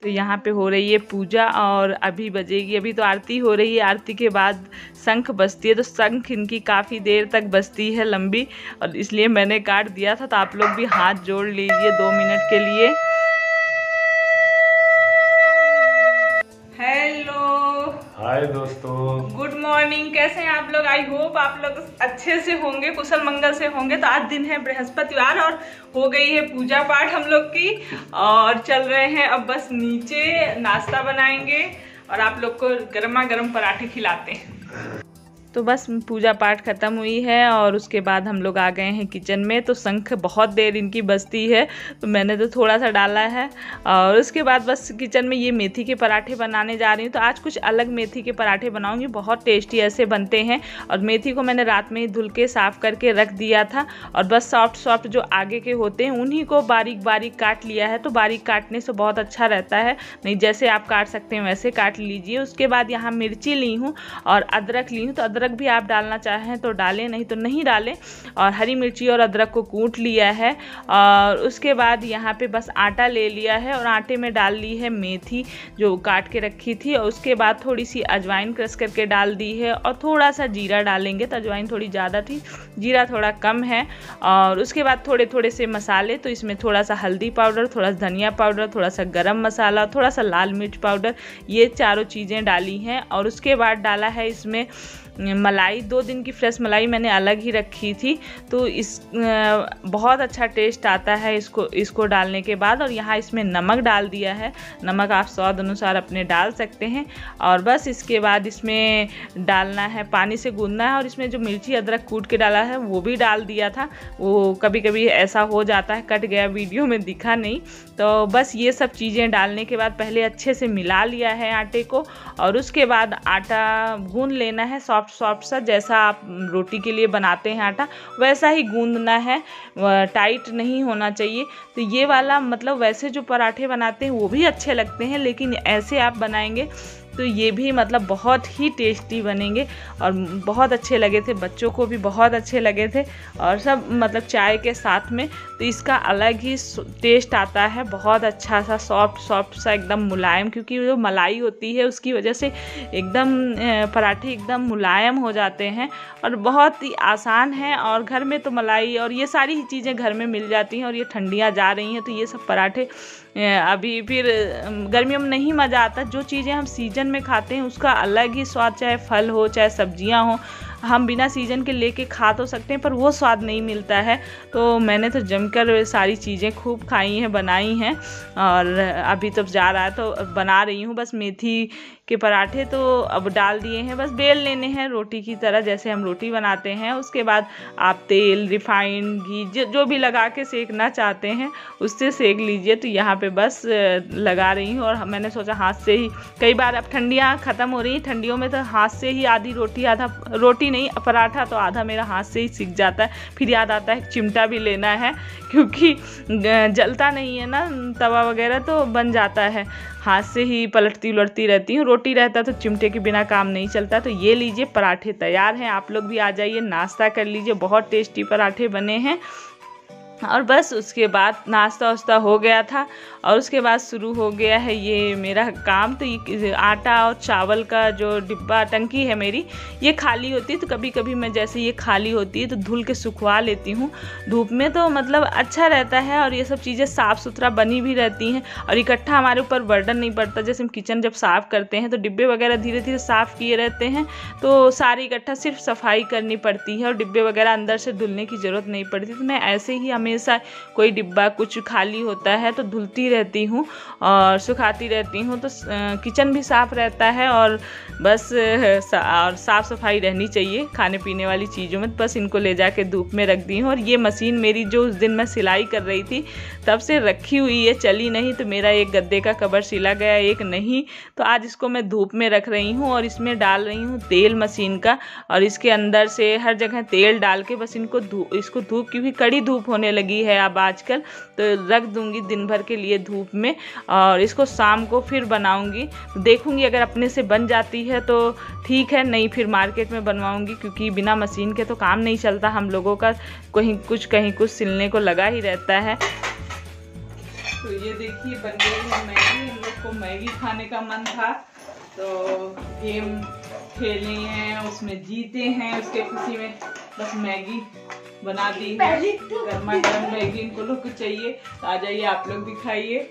तो यहाँ पे हो रही है पूजा और अभी बजेगी, अभी तो आरती हो रही है, आरती के बाद शंख बजती है। तो शंख इनकी काफ़ी देर तक बजती है लंबी, और इसलिए मैंने काट दिया था। तो आप लोग भी हाथ जोड़ लीजिए 2 मिनट के लिए। हेलो, हाय दोस्तों, गुड मॉर्निंग। कैसे हैं आप लोग? आई होप आप लोग अच्छे से होंगे, कुशल मंगल से होंगे। तो आज दिन है बृहस्पतिवार और हो गई है पूजा पाठ हम लोग की, और चल रहे हैं अब बस नीचे, नाश्ता बनाएंगे और आप लोग को गर्मा गर्म पराठे खिलाते हैं। तो बस पूजा पाठ खत्म हुई है और उसके बाद हम लोग आ गए हैं किचन में। तो शंख बहुत देर इनकी बजती है, तो मैंने तो थोड़ा सा डाला है। और उसके बाद बस किचन में ये मेथी के पराठे बनाने जा रही हूँ। तो आज कुछ अलग मेथी के पराठे बनाऊँगी, बहुत टेस्टी ऐसे बनते हैं। और मेथी को मैंने रात में ही धुल के साफ़ करके रख दिया था, और बस सॉफ्ट सॉफ्ट जो आगे के होते हैं उन्हीं को बारीक बारीक काट लिया है। तो बारीक काटने से बहुत अच्छा रहता है, नहीं जैसे आप काट सकते हैं वैसे काट लीजिए। उसके बाद यहाँ मिर्ची ली हूँ और अदरक ली हूँ। तो अदरक भी आप डालना चाहें तो डालें, नहीं तो नहीं डालें। और हरी मिर्ची और अदरक को कूट लिया है। और उसके बाद यहाँ पे बस आटा ले लिया है और आटे में डाल ली है मेथी जो काट के रखी थी। और उसके बाद थोड़ी सी अजवाइन क्रश करके डाल दी है, और थोड़ा सा जीरा डालेंगे। तो अजवाइन थोड़ी ज़्यादा थी, जीरा थोड़ा कम है। और उसके बाद थोड़े थोड़े से मसाले, तो इसमें थोड़ा सा हल्दी पाउडर, थोड़ा सा धनिया पाउडर, थोड़ा सा गरम मसाला, थोड़ा सा लाल मिर्च पाउडर, ये चारों चीज़ें डाली हैं। और उसके बाद डाला है इसमें मलाई, 2 दिन की फ्रेश मलाई मैंने अलग ही रखी थी। तो इस बहुत अच्छा टेस्ट आता है इसको डालने के बाद। और यहाँ इसमें नमक डाल दिया है, नमक आप स्वाद अनुसार अपने डाल सकते हैं। और बस इसके बाद इसमें डालना है, पानी से गूंदना है। और इसमें जो मिर्ची अदरक कूट के डाला है वो भी डाल दिया था। वो कभी कभी ऐसा हो जाता है, कट गया, वीडियो में दिखा नहीं। तो बस ये सब चीज़ें डालने के बाद पहले अच्छे से मिला लिया है आटे को। और उसके बाद आटा गूंद लेना है सॉफ्ट सा, जैसा आप रोटी के लिए बनाते हैं आटा वैसा ही गूंदना है, टाइट नहीं होना चाहिए। तो ये वाला मतलब वैसे जो पराठे बनाते हैं वो भी अच्छे लगते हैं, लेकिन ऐसे आप बनाएंगे तो ये भी मतलब बहुत ही टेस्टी बनेंगे। और बहुत अच्छे लगे थे, बच्चों को भी बहुत अच्छे लगे थे, और सब मतलब चाय के साथ में। तो इसका अलग ही टेस्ट आता है, बहुत अच्छा सा सॉफ्ट सा एकदम मुलायम, क्योंकि जो मलाई होती है उसकी वजह से एकदम पराठे एकदम मुलायम हो जाते हैं। और बहुत ही आसान है, और घर में तो मलाई और ये सारी ही चीज़ें घर में मिल जाती हैं। और ये ठंडियाँ जा रही हैं तो ये सब पराठे अभी फिर गर्मियों में नहीं मज़ा आता। जो चीज़ें हम सीजन में खाते हैं उसका अलग ही स्वाद, चाहे फल हो चाहे सब्जियां हो, हम बिना सीजन के लेके खा तो सकते हैं पर वो स्वाद नहीं मिलता है। तो मैंने तो जमकर सारी चीज़ें खूब खाई हैं, बनाई हैं। और अभी तो जा रहा है तो बना रही हूँ बस मेथी के पराठे। तो अब डाल दिए हैं, बस बेल लेने हैं रोटी की तरह, जैसे हम रोटी बनाते हैं। उसके बाद आप तेल, रिफाइंड, घी जो भी लगा के सेकना चाहते हैं उससे सेक लीजिए। तो यहाँ पे बस लगा रही हूँ। और मैंने सोचा हाथ से ही, कई बार अब ठंडियाँ ख़त्म हो रही हैं, ठंडियों में तो हाथ से ही आधी रोटी, आधा रोटी नहीं पराठा, तो आधा मेरा हाथ से ही सीख जाता है। फिर याद आता है चिमटा भी लेना है, क्योंकि जलता नहीं है ना तवा वगैरह, तो बन जाता है। हाथ से ही पलटती उलटती रहती हूँ, रोटी रहता तो चिमटे के बिना काम नहीं चलता। तो ये लीजिए पराठे तैयार हैं, आप लोग भी आ जाइए, नाश्ता कर लीजिए, बहुत टेस्टी पराठे बने हैं। और बस उसके बाद नाश्ता वास्ता हो गया था, और उसके बाद शुरू हो गया है ये मेरा काम। तो ये आटा और चावल का जो डिब्बा टंकी है मेरी, ये खाली होती है। तो कभी कभी मैं जैसे ये खाली होती है तो धुल के सुखवा लेती हूँ धूप में, तो मतलब अच्छा रहता है। और ये सब चीज़ें साफ़ सुथरा बनी भी रहती हैं, और इकट्ठा हमारे ऊपर बर्डन नहीं पड़ता। जैसे हम किचन जब साफ़ करते हैं तो डिब्बे वगैरह धीरे धीरे साफ़ किए रहते हैं, तो सारी इकट्ठा सिर्फ सफाई करनी पड़ती है, और डिब्बे वगैरह अंदर से धुलने की ज़रूरत नहीं पड़ती। तो मैं ऐसे ही हमेशा कोई डिब्बा कुछ खाली होता है तो धुलती रहती हूँ और सुखाती रहती हूँ। तो किचन भी साफ़ रहता है, और बस और साफ़ सफाई रहनी चाहिए खाने पीने वाली चीज़ों में। बस इनको ले जाके धूप में रख दी हूँ। और ये मशीन मेरी जो उस दिन मैं सिलाई कर रही थी तब से रखी हुई है, चली नहीं। तो मेरा एक गद्दे का कवर सिला गया, एक नहीं। तो आज इसको मैं धूप में रख रही हूँ, और इसमें डाल रही हूँ तेल मशीन का, और इसके अंदर से हर जगह तेल डाल के बस इसको धूप, क्योंकि कड़ी धूप होने लगी है अब आजकल, तो रख दूंगी दिन भर के लिए धूप में। और इसको शाम को फिर बनाऊंगी, देखूंगी अगर अपने से बन जाती है तो ठीक है, नहीं फिर मार्केट में बनवाऊंगी, क्योंकि बिना मशीन के तो काम नहीं चलता हम लोगों का, कहीं कुछ सिलने को लगा ही रहता है। तो ये देखिए बन गई है मैगी। हम लोग को मैगी खाने का मन था तो गेम खेले हैं, उसमें जीते हैं, उसके खुशी में बस मैगी बना दी है। गर्मा गर्म मैगी इनको लोग को चाहिए, तो आ जाइए आप लोग भी खाइए।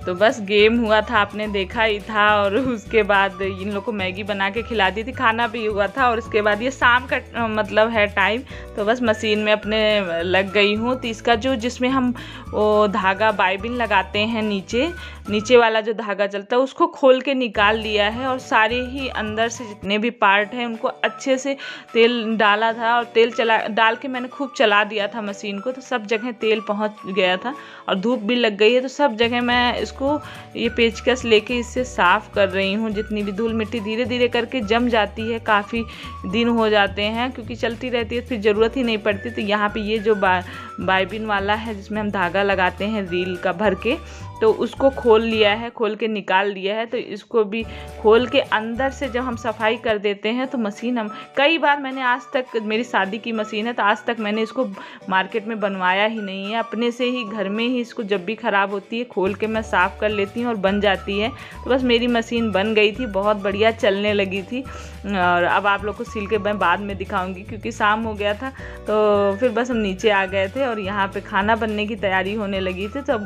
तो बस गेम हुआ था, आपने देखा ही था, और उसके बाद इन लोग को मैगी बना के खिला दी थी, खाना भी हुआ था। और उसके बाद ये शाम का मतलब है टाइम, तो बस मशीन में अपने लग गई हूँ। तो इसका जो जिसमें हम वो धागा बाइबिन लगाते हैं, नीचे वाला जो धागा चलता है उसको खोल के निकाल लिया है, और सारे ही अंदर से जितने भी पार्ट हैं उनको अच्छे से तेल डाला था, और तेल डाल के मैंने खूब चला दिया था मशीन को, तो सब जगह तेल पहुँच गया था और धूप भी लग गई है। तो सब जगह मैं इसको ये पेचकस लेके इससे साफ कर रही हूँ। जितनी भी धूल मिट्टी धीरे धीरे करके जम जाती है, काफ़ी दिन हो जाते हैं क्योंकि चलती रहती है, फिर ज़रूरत ही नहीं पड़ती। तो यहाँ पे ये जो बाइबिन वाला है जिसमें हम धागा लगाते हैं रील का भर के, तो उसको खोल लिया है, खोल के निकाल लिया है। तो इसको भी खोल के अंदर से जब हम सफाई कर देते हैं तो मशीन हम कई बार, मैंने आज तक, मेरी शादी की मशीन है तो आज तक मैंने इसको मार्केट में बनवाया ही नहीं है, अपने से ही घर में ही इसको जब भी ख़राब होती है खोल के मैं साफ़ कर लेती हूँ और बन जाती है। तो बस मेरी मशीन बन गई थी, बहुत बढ़िया चलने लगी थी। और अब आप लोग को सिल के मैं बाद में दिखाऊंगी क्योंकि शाम हो गया था। तो फिर बस हम नीचे आ गए थे और यहाँ पे खाना बनने की तैयारी होने लगी थी। तो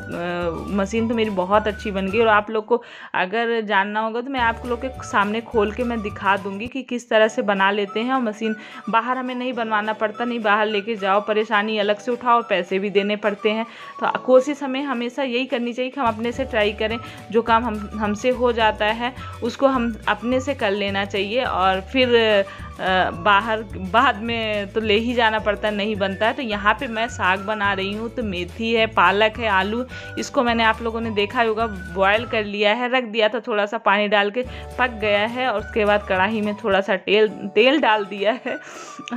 मशीन तो मेरी बहुत अच्छी बन गई, और आप लोग को अगर जानना होगा तो मैं आप लोग के सामने खोल के मैं दिखा दूंगी कि किस तरह से बना लेते हैं। और मशीन बाहर हमें नहीं बनवाना पड़ता, नहीं बाहर लेके जाओ, परेशानी अलग से उठाओ, पैसे भी देने पड़ते हैं। तो कोशिश हमें हमेशा यही करनी चाहिए कि हम अपने से ट्राई करें, जो काम हमसे हो जाता है उसको हम अपने से कर लेना चाहिए। और फिर बाहर बाद में तो ले ही जाना पड़ता है, नहीं बनता है। तो यहाँ पे मैं साग बना रही हूँ। तो मेथी है, पालक है, आलू, इसको मैंने, आप लोगों ने देखा होगा, बॉयल कर लिया है, रख दिया था, थोड़ा सा पानी डाल के पक गया है। और उसके बाद कढ़ाई में थोड़ा सा तेल डाल दिया है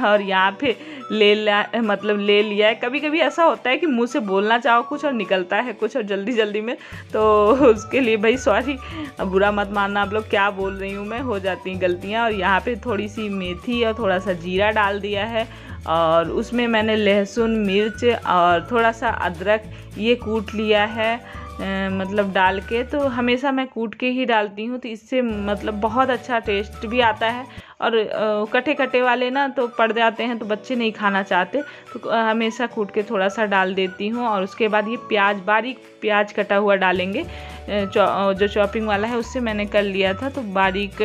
और यहाँ पे ले लिया है। कभी कभी ऐसा होता है कि मुँह से बोलना चाहो कुछ और निकलता है कुछ, और जल्दी जल्दी में, तो उसके लिए भाई सॉरी, बुरा मत मानना आप लोग, क्या बोल रही हूँ मैं, हो जाती हैं गलतियाँ। और यहाँ पे थोड़ी सी मेथी और थोड़ा सा जीरा डाल दिया है, और उसमें मैंने लहसुन, मिर्च और थोड़ा सा अदरक ये कूट लिया है, मतलब डाल के। तो हमेशा मैं कूट के ही डालती हूँ, तो इससे मतलब बहुत अच्छा टेस्ट भी आता है। और कटे कटे वाले ना तो पड़ जाते हैं तो बच्चे नहीं खाना चाहते, तो हमेशा कूट के थोड़ा सा डाल देती हूँ। और उसके बाद ये प्याज, बारीक प्याज कटा हुआ डालेंगे, जो चॉपिंग वाला है उससे मैंने कर लिया था। तो बारीक,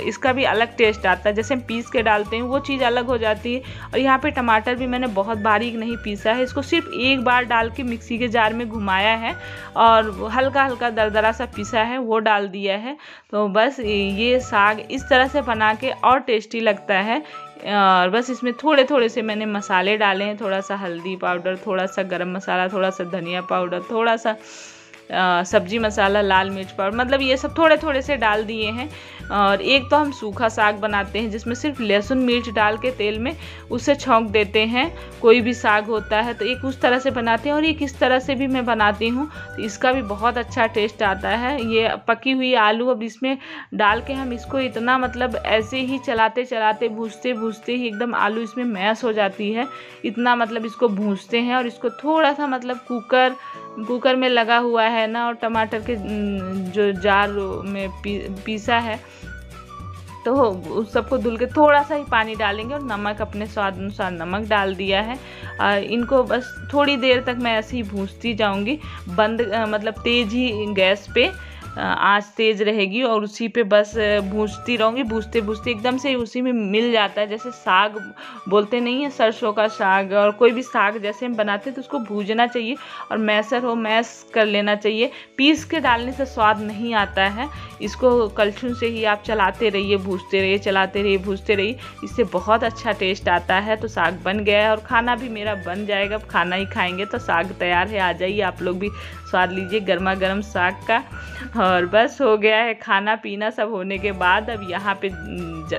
इसका भी अलग टेस्ट आता है, जैसे हम पीस के डालते हैं वो चीज़ अलग हो जाती है। और यहाँ पे टमाटर भी मैंने बहुत बारीक नहीं पीसा है, इसको सिर्फ एक बार डाल के मिक्सी के जार में घुमाया है और हल्का हल्का दरदरा सा पीसा है वो डाल दिया है। तो बस ये साग इस तरह से बना के और टेस्टी लगता है। और बस इसमें थोड़े थोड़े से मैंने मसाले डाले हैं, थोड़ा सा हल्दी पाउडर, थोड़ा सा गरम मसाला, थोड़ा सा धनिया पाउडर, थोड़ा सा सब्जी मसाला, लाल मिर्च पाउडर, मतलब ये सब थोड़े थोड़े से डाल दिए हैं। और एक तो हम सूखा साग बनाते हैं जिसमें सिर्फ लहसुन मिर्च डाल के तेल में उससे छौंक देते हैं, कोई भी साग होता है तो एक उस तरह से बनाते हैं, और एक इस तरह से भी मैं बनाती हूँ, तो इसका भी बहुत अच्छा टेस्ट आता है। ये पकी हुई आलू अब इसमें डाल के हम इसको इतना, मतलब ऐसे ही चलाते चलाते भूनते भूनते ही एकदम आलू इसमें मैश हो जाती है, इतना मतलब इसको भूनते हैं। और इसको थोड़ा सा मतलब कुकर में लगा हुआ है ना, और टमाटर के जो जार में पीसा है, तो उस सबको धुल के थोड़ा सा ही पानी डालेंगे, और नमक अपने स्वाद अनुसार नमक डाल दिया है। इनको बस थोड़ी देर तक मैं ऐसे ही भूनती जाऊंगी, मतलब तेज ही गैस पे आँच तेज रहेगी, और उसी पे बस भूनती रहूँगी, भूनते भूनते एकदम से उसी में मिल जाता है। जैसे साग बोलते नहीं है, सरसों का साग और कोई भी साग जैसे हम बनाते हैं तो उसको भूनना चाहिए, और मैश कर लेना चाहिए। पीस के डालने से स्वाद नहीं आता है, इसको कलछुल से ही आप चलाते रहिए, भूनते रहिए, चलाते रहिए, भूनते रहिए, इससे बहुत अच्छा टेस्ट आता है। तो साग बन गया है और खाना भी मेरा बन जाएगा, अब खाना ही खाएंगे। तो साग तैयार है, आ जाइए आप लोग भी स्वाद लीजिए गर्मा गर्म साग का। और बस हो गया है खाना पीना सब होने के बाद, अब यहाँ पे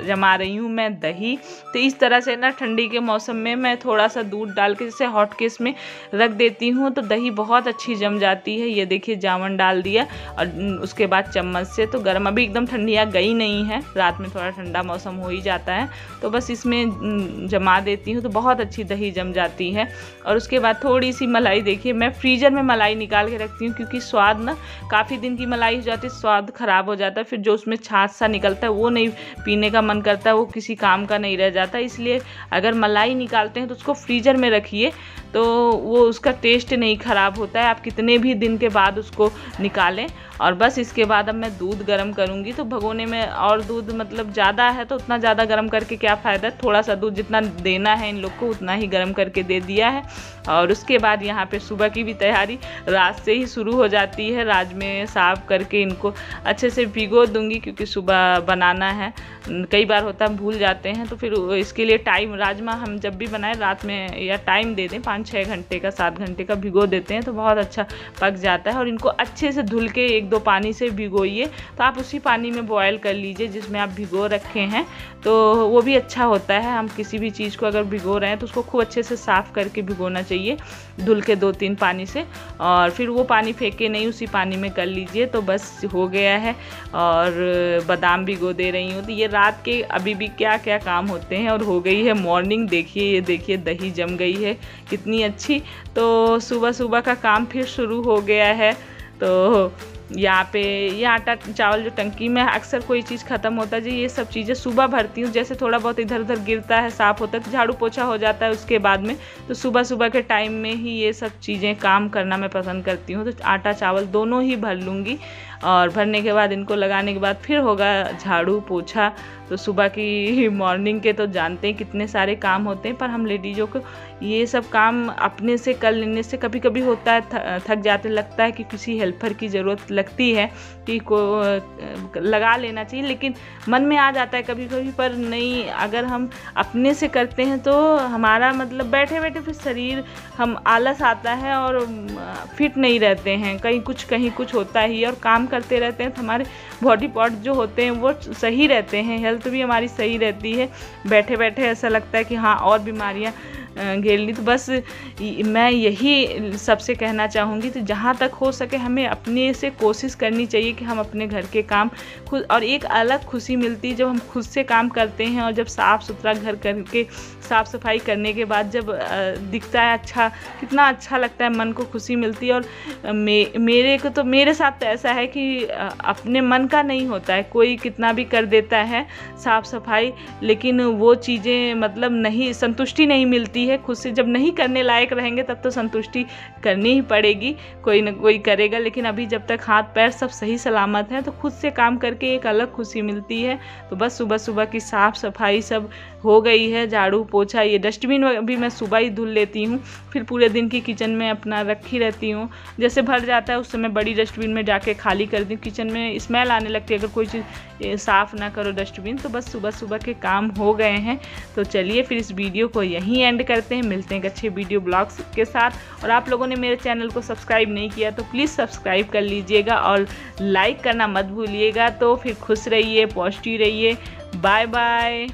जमा रही हूँ मैं दही। तो इस तरह से ना ठंडी के मौसम में मैं थोड़ा सा दूध डाल के जैसे हॉट केस में रख देती हूँ, तो दही बहुत अच्छी जम जाती है। ये देखिए जावन डाल दिया, और उसके बाद चम्मच से तो गर्म, अभी एकदम ठंडियाँ गई नहीं है, रात में थोड़ा ठंडा मौसम हो ही जाता है, तो बस इसमें जमा देती हूँ तो बहुत अच्छी दही जम जाती है। और उसके बाद थोड़ी सी मलाई, देखिए मैं फ्रीजर में मलाई निकाल के रखती हूँ, क्योंकि स्वाद ना काफ़ी दिन की मलाई हो जाती है, स्वाद ख़राब हो जाता है, फिर जो उसमें छाछ सा निकलता है वो नहीं पीने का मन करता है, वो किसी काम का नहीं रह जाता। इसलिए अगर मलाई निकालते हैं तो उसको फ्रीजर में रखिए, तो वो उसका टेस्ट नहीं ख़राब होता है, आप कितने भी दिन के बाद उसको निकालें। और बस इसके बाद अब मैं दूध गर्म करूँगी, तो भगोने में और दूध मतलब ज़्यादा है तो उतना ज़्यादा गर्म करके क्या फ़ायदा, थोड़ा सा दूध जितना देना है इन लोग को उतना ही गर्म करके दे दिया है। और उसके बाद यहाँ पे सुबह की भी तैयारी रात से ही शुरू हो जाती है, राजमे साफ करके इनको अच्छे से भिगो दूँगी, क्योंकि सुबह बनाना है। कई बार होता है भूल जाते हैं, तो फिर इसके लिए टाइम, राजमा हम जब भी बनाएं रात में या टाइम दे दें 5-6 घंटे का, 7 घंटे का भिगो देते हैं तो बहुत अच्छा पक जाता है। और इनको अच्छे से धुल के 1-2 पानी से भिगोइए, तो आप उसी पानी में बॉयल कर लीजिए जिसमें आप भिगो रखे हैं, तो वो भी अच्छा होता है। हम किसी भी चीज़ को अगर भिगो रहे हैं तो उसको खूब अच्छे से साफ़ करके भिगोना चाहिए, धुल के 2-3 पानी से, और फिर वो पानी फेंके नहीं, उसी पानी में कर लीजिए, तो बस हो गया है। और बादाम भिगो दे रही हूँ, तो ये रात के अभी भी क्या क्या काम होते हैं। और हो गई है मॉर्निंग, देखिए ये देखिए दही जम गई है कितनी अच्छी, तो सुबह सुबह का काम फिर शुरू हो गया है। तो यहाँ पे ये आटा चावल जो टंकी में अक्सर कोई चीज़ ख़त्म होता है जी, ये सब चीज़ें सुबह भरती हूँ, जैसे थोड़ा बहुत इधर उधर गिरता है साफ़ होता है, झाड़ू पोछा हो जाता है उसके बाद में, तो सुबह सुबह के टाइम में ही ये सब चीज़ें काम करना मैं पसंद करती हूँ। तो आटा चावल दोनों ही भर लूँगी, और भरने के बाद इनको लगाने के बाद फिर होगा झाड़ू पोछा। तो सुबह की मॉर्निंग के तो जानते हैं कितने सारे काम होते हैं, पर हम लेडीज़ों को ये सब काम अपने से कर लेने से कभी कभी होता है थक जाते, लगता है कि किसी हेल्पर की ज़रूरत लगती है कि को लगा लेना चाहिए, लेकिन मन में आ जाता है कभी कभी, पर नहीं, अगर हम अपने से करते हैं तो हमारा मतलब बैठे बैठे फिर शरीर हम आलस आता है और फिट नहीं रहते हैं, कहीं कुछ होता ही, और काम करते रहते हैं तो हमारे बॉडी पार्ट जो होते हैं वो सही रहते हैं, हेल्थ भी हमारी सही रहती है। बैठे बैठे ऐसा लगता है कि हाँ और बीमारियां घेर ली। तो बस मैं यही सबसे कहना चाहूँगी, तो जहाँ तक हो सके हमें अपने से कोशिश करनी चाहिए कि हम अपने घर के काम खुद, और एक अलग खुशी मिलती है जब हम खुद से काम करते हैं, और जब साफ़ सुथरा घर करके साफ़ सफाई करने के बाद जब दिखता है अच्छा, कितना अच्छा लगता है, मन को खुशी मिलती है। और मेरे साथ तो ऐसा है कि अपने मन का नहीं होता है, कोई कितना भी कर देता है साफ़ सफाई, लेकिन वो चीज़ें मतलब नहीं, संतुष्टि नहीं मिलती है खुद से। जब नहीं करने लायक रहेंगे तब तो संतुष्टि करनी ही पड़ेगी, कोई ना कोई करेगा, लेकिन अभी जब तक हाथ पैर सब सही सलामत हैं तो खुद से काम करके एक अलग खुशी मिलती है। तो बस सुबह सुबह की साफ़ सफाई सब हो गई है, झाड़ू पोछा, ये डस्टबिन भी मैं सुबह ही धुल लेती हूँ, फिर पूरे दिन की किचन में अपना रखी रहती हूँ, जैसे भर जाता है उस समय बड़ी डस्टबिन में जाके खाली कर दी। किचन में स्मेल आने लगती है अगर कोई चीज़ साफ़ ना करो डस्टबिन। तो बस सुबह सुबह के काम हो गए हैं। तो चलिए फिर इस वीडियो को यहीं एंड करते हैं, मिलते हैं एक अच्छे वीडियो ब्लॉग्स के साथ। और आप लोगों ने मेरे चैनल को सब्सक्राइब नहीं किया तो प्लीज़ सब्सक्राइब कर लीजिएगा और लाइक करना मत भूलिएगा। तो फिर खुश रहिए, पॉजिटिव रहिए, बाय बाय।